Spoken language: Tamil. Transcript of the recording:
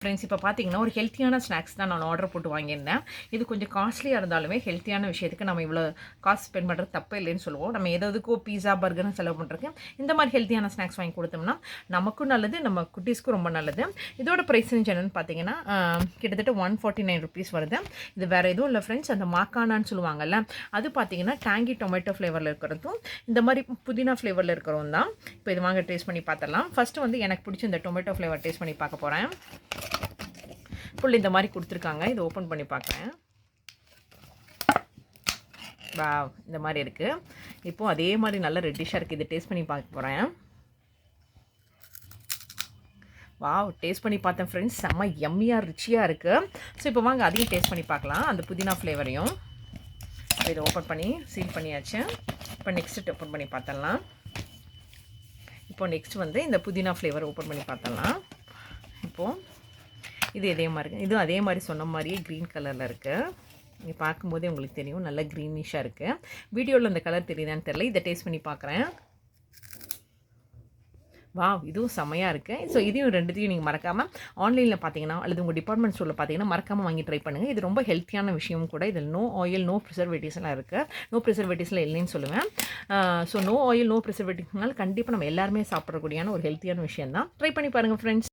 ஃப்ரெண்ட்ஸ், இப்போ பார்த்தீங்கன்னா ஒரு ஹெல்த்தியான ஸ்நாக்ஸ் தான் நான் ஆர்டர் போட்டு வாங்கியிருந்தேன். இது கொஞ்சம் காஸ்ட்லியாக இருந்தாலுமே ஹெல்த்தியான விஷயத்துக்கு நம்ம இவ்வளோ காசு ஸ்பெண்ட் பண்ணுறது தப்பே இல்லைன்னு சொல்லுவோம். நம்ம எதுக்கோ பீஸா பர்கர்னு செலவு பண்ணுறதுக்கு இந்த மாதிரி ஹெல்த்தியான ஸ்நாக்ஸ் வாங்கி கொடுத்தோம்னா நமக்கும் நல்லது, நம்ம குட்டீஸ்க்கும் ரொம்ப நல்லது. இதோட ப்ரைஸ் என்னன்னு பார்த்தீங்கன்னா கிட்டத்தட்ட 149 ருபீஸ் வருது. இது வேறு எதுவும் இல்லை ஃப்ரெண்ட்ஸ், அந்த மாக்கானான்னு சொல்லுவாங்கல்ல, அது பார்த்தீங்கன்னா டேங்கி டொமேட்டோ ஃப்ளேவரில் இருக்கிறதும் இந்த மாதிரி புதினா ஃப்ளேவரில் இருக்கிறதும் தான். இப்போ இது வாங்க டேஸ்ட் பண்ணி பார்த்துடலாம். ஃபஸ்ட்டு வந்து எனக்கு பிடிச்ச இந்த டொமேட்டோ ஃப்ளேவர் டேஸ்ட் பண்ணி பார்க்க போகிறேன். ஃபுல் இந்த மாதிரி கொடுத்துருக்காங்க. இது ஓப்பன் பண்ணி பார்க்குறேன். வாவ், இந்த மாதிரி இருக்குது. இப்போது அதே மாதிரி நல்லா ரெட்டிஷாக இருக்குது. இது டேஸ்ட் பண்ணி பார்க்க போகிறேன். வாவ், டேஸ்ட் பண்ணி பார்த்தேன் ஃப்ரெண்ட்ஸ், செம்ம யம்மியாக ரிச்சியாக இருக்குது. ஸோ இப்போ வாங்க அதையும் டேஸ்ட் பண்ணி பார்க்கலாம், அந்த புதினா ஃப்ளேவரையும். இதை ஓப்பன் பண்ணி சீல் பண்ணியாச்சு. இப்போ நெக்ஸ்ட்டு ஓப்பன் பண்ணி பார்த்தலாம். இப்போ நெக்ஸ்ட் வந்து இந்த புதினா ஃப்ளேவர் ஓப்பன் பண்ணி பார்த்தலாம். இப்போது இது இதே மாதிரி இருக்குது. இதுவும் அதே மாதிரி சொன்ன மாதிரியே க்ரீன் கலரில் இருக்குது. நீங்கள் பார்க்கும்போதே உங்களுக்கு தெரியும், நல்லா க்ரீனிஷாக இருக்குது. வீடியோவில் இந்த கலர் தெரியுதான்னு தெரியல. இதை டேஸ்ட் பண்ணி பார்க்குறேன். வாவ், இதுவும் செம்மையாக இருக்குது. ஸோ இதையும் ரெண்டுத்தையும் நீங்கள் மறக்காமல் ஆன்லைனில் பார்த்தீங்கன்னா அல்லது உங்கள் டிபார்ட்மெண்ட் ஸ்டோரில் பார்த்தீங்கன்னா மறக்காமல் வாங்கி ட்ரை பண்ணுங்கள். இது ரொம்ப ஹெல்த்தியான விஷயமும் கூட. இதில் நோ ஆயில், நோ ப்ரிசர்வேட்டிவ்ஸ்லாம் இருக்குது. நோ ப்ரிசர்வேட்டிவ்ஸில் இல்லைன்னு சொல்லுவேன். ஸோ நோ ஆயில், நோ ப்ரிசர்வேட்டிவ்ஸ்னால கண்டிப்பாக நம்ம எல்லாருமே சாப்பிடக்கூடியான ஒரு ஹெல்த்தியான விஷயம் தான். ட்ரை பண்ணி பாருங்கள் ஃப்ரெண்ட்ஸ்.